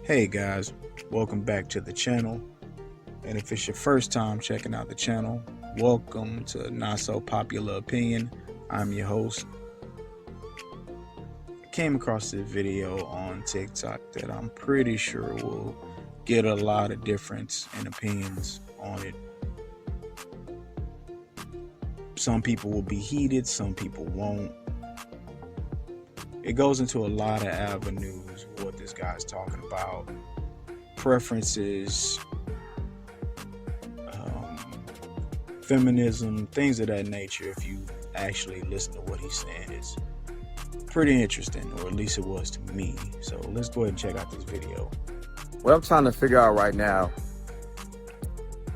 Hey guys, welcome back to the channel. And if it's your first time checking out the channel, welcome to Not So Popular Opinion. I'm your host. I came across this video on TikTok that I'm pretty sure will get a lot of difference in opinions on it. Some people will be heated, some people won't. It goes into a lot of avenues, what this guy's talking about, preferences, feminism, things of that nature. If you actually listen to what he's saying, it's pretty interesting, or at least it was to me. So let's go ahead and check out this video. What I'm trying to figure out right now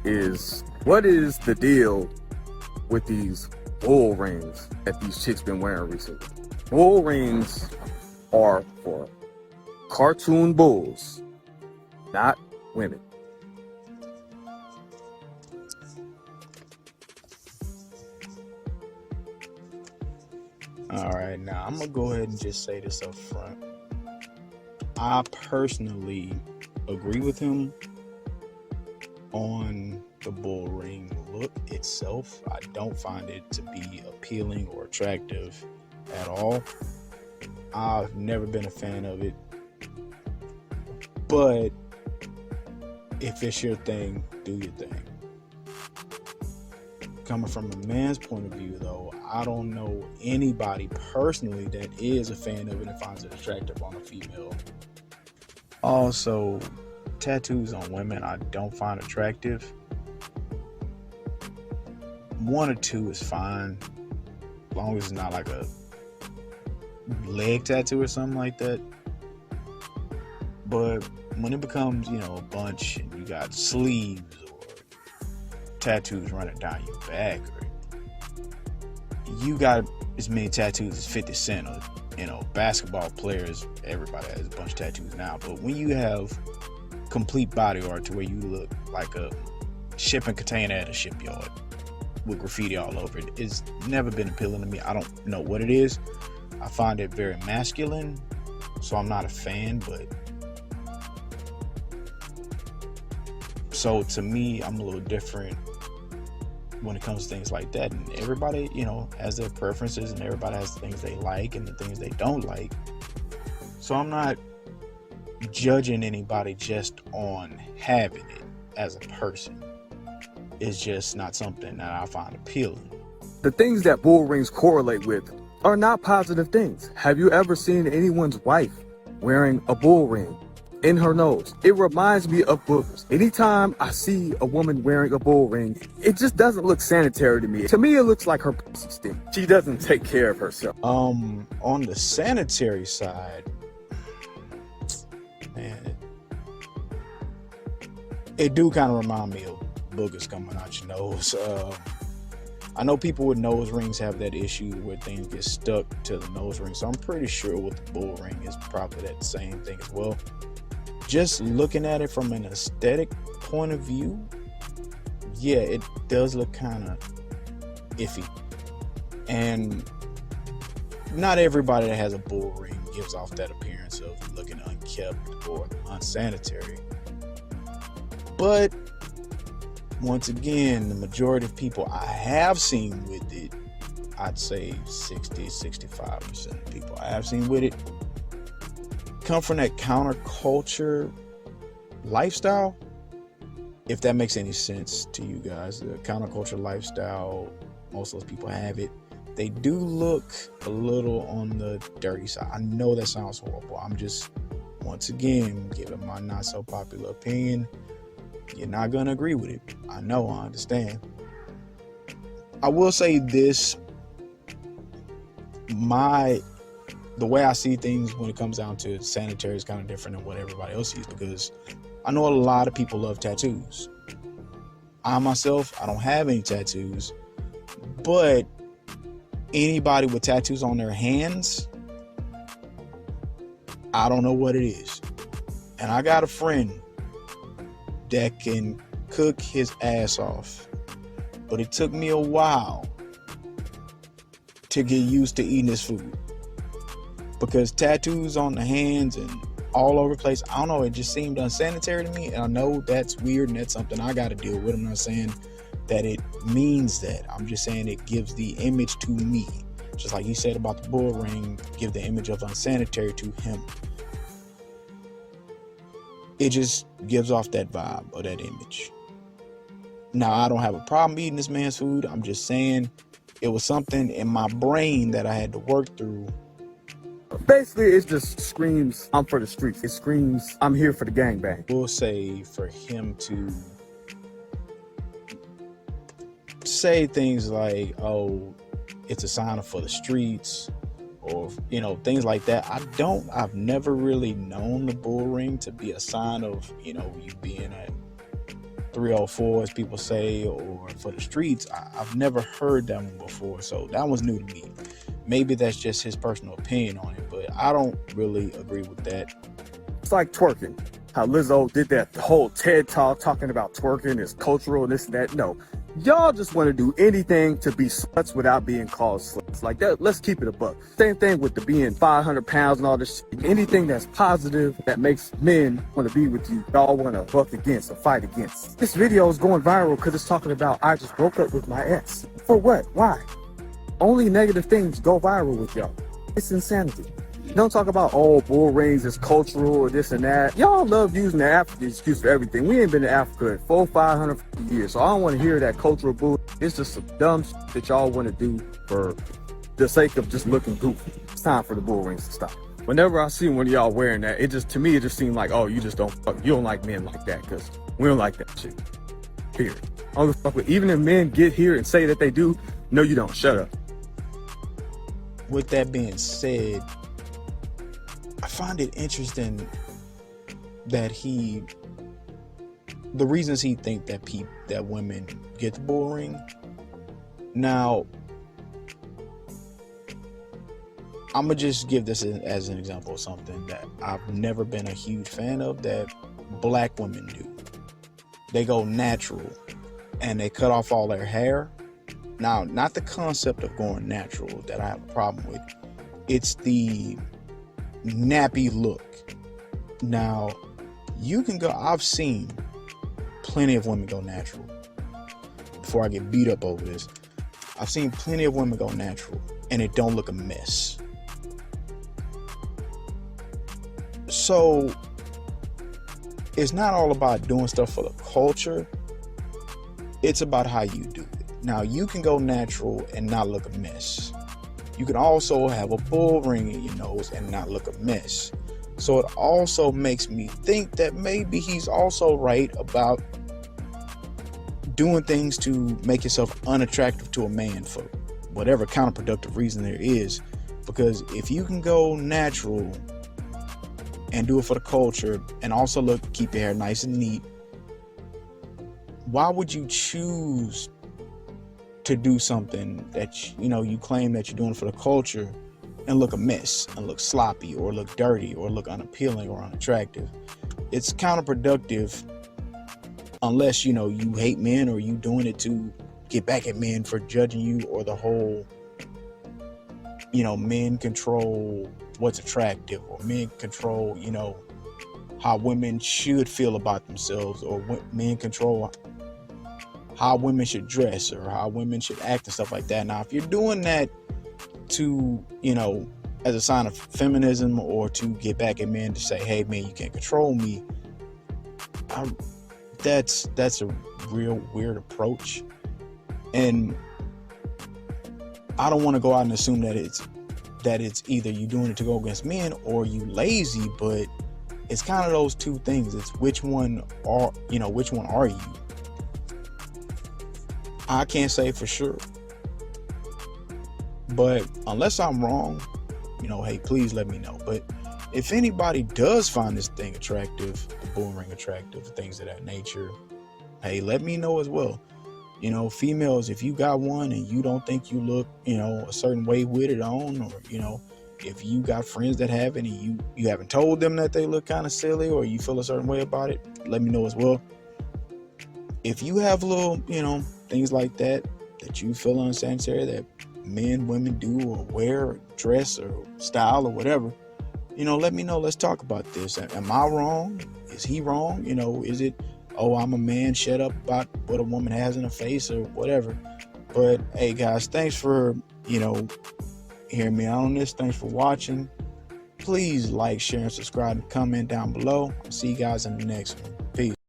is what is the deal with these bull rings that these chicks been wearing recently. Bull rings are for cartoon bulls, not women. All right, now I'm gonna go ahead and just say this up front. I personally agree with him on the bull ring look itself. I don't find it to be appealing or attractive at all. I've never been a fan of it, but if it's your thing, do your thing. Coming from a man's point of view, though, I don't know anybody personally that is a fan of it and finds it attractive on a female. Also, tattoos on women I don't find attractive. One or two is fine, as long as it's not like a leg tattoo or something like that. But when it becomes, a bunch and you got sleeves or tattoos running down your back, or you got as many tattoos as 50 Cent or basketball players, everybody has a bunch of tattoos now. But when you have complete body art to where you look like a shipping container at a shipyard with graffiti all over it, it's never been appealing to me. I don't know what it is. I find it very masculine, so I'm not a fan. But so to me, I'm a little different when it comes to things like that. And everybody, has their preferences, and everybody has the things they like and the things they don't like. So I'm not judging anybody just on having it as a person. It's just not something that I find appealing. The things that bull rings correlate with are not positive things. Have you ever seen anyone's wife wearing a bull ring in her nose? It reminds me of boogers. Anytime I see a woman wearing a bull ring, it just doesn't look sanitary to me. To me, it looks like her pussy stink. She doesn't take care of herself. On the sanitary side, man, it do kind of remind me of boogers coming out your nose. I know people with nose rings have that issue where things get stuck to the nose ring, so I'm pretty sure with the bull ring is probably that same thing as well. Just looking at it from an aesthetic point of view, yeah, it does look kind of iffy. And not everybody that has a bull ring gives off that appearance of looking unkept or unsanitary. But once again, the majority of people I have seen with it, I'd say 60-65% of people I have seen with it come from that counterculture lifestyle. If that makes any sense to you guys, the counterculture lifestyle, most of those people have it. They do look a little on the dirty side. I know that sounds horrible. I'm just, once again, giving my not so popular opinion. You're not going to agree with it. I know, I understand. I will say this. The way I see things when it comes down to sanitary is kind of different than what everybody else sees, because I know a lot of people love tattoos. I myself, I don't have any tattoos, but anybody with tattoos on their hands, I don't know what it is. And I got a friend that can cook his ass off, but it took me a while to get used to eating his food, because tattoos on the hands and all over the place. I don't know, it just seemed unsanitary to me, and I know that's weird and that's something I got to deal with. I'm not saying that it means that. I'm just saying it gives the image to me. Just like you said about the bull ring, give the image of unsanitary to him. It just gives off that vibe or that image. Now, I don't have a problem eating this man's food. I'm just saying it was something in my brain that I had to work through. Basically, it just screams, I'm for the streets. It screams, I'm here for the gangbang. We'll say for him to say things like, oh, it's a sign of for the streets, or, you know, things like that. I've never really known the bull ring to be a sign of, you know, you being a 304, as people say, or for the streets. I've never heard that one before, so that one's new to me. Maybe that's just his personal opinion on it, but I don't really agree with that. It's like twerking. How Lizzo did that whole TED talk talking about twerking is cultural and this and that. No, y'all just want to do anything to be sluts without being called sluts. Like that, let's keep it a buck. Same thing with the being 500 pounds and all this shit. Anything that's positive that makes men want to be with you, y'all want to buck against or fight against. This video is going viral because it's talking about I just broke up with my ex. For what? Why? Only negative things go viral with y'all. It's insanity. Don't talk about, oh, bull rings is cultural or this and that. Y'all love using the African excuse for everything. We ain't been to Africa in 500 years, so I don't want to hear that cultural bull. It's just some dumb shit that y'all want to do for the sake of just looking goofy. It's time for the bull rings to stop. Whenever I see one of y'all wearing that, to me, it just seems like, oh, you don't like men like that, because we don't like that shit. Period. I don't give a fuck with, even if men get here and say that they do, no, you don't. Shut up. With that being said, I find it interesting that the reasons he think that women get the bull ring. Now, I'm gonna just give this as an example of something that I've never been a huge fan of that black women do. They go natural and they cut off all their hair. Now, not the concept of going natural that I have a problem with. It's the nappy look. Now, you can go, I've seen plenty of women go natural. Before I get beat up over this, I've seen plenty of women go natural and it don't look a mess. So, it's not all about doing stuff for the culture. It's about how you do it. Now, you can go natural and not look a mess. You can also have a bull ring in your nose and not look a mess. So it also makes me think that maybe he's also right about doing things to make yourself unattractive to a man for whatever counterproductive reason there is. Because if you can go natural and do it for the culture and also keep your hair nice and neat, why would you choose to do something that you claim that you're doing for the culture and look a mess and look sloppy or look dirty or look unappealing or unattractive? It's counterproductive unless you hate men, or you doing it to get back at men for judging you, or the whole men control what's attractive, or men control how women should feel about themselves, or men control how women should dress or how women should act and stuff like that. Now, if you're doing that to, as a sign of feminism, or to get back at men to say, hey, man, you can't control me, that's a real weird approach. And I don't want to go out and assume that it's either you doing it to go against men or you lazy, but it's kind of those two things. It's which one are you? I can't say for sure, but unless I'm wrong, hey, please let me know. But if anybody does find this thing attractive, the bull ring attractive, things of that nature, hey, let me know as well. Females, if you got one and you don't think you look, a certain way with it on, or, if you got friends that have it and you haven't told them that they look kind of silly, or you feel a certain way about it, let me know as well. If you have little, things like that you feel unsanitary that men, women do, or wear, or dress, or style, or whatever, let me know. Let's talk about this. Am I wrong? Is he wrong? Is it, oh, I'm a man, shut up about what a woman has in her face or whatever. But hey guys, thanks for, hearing me out on this. Thanks for watching. Please like, share, and subscribe, and comment down below. I'll see you guys in the next one. Peace.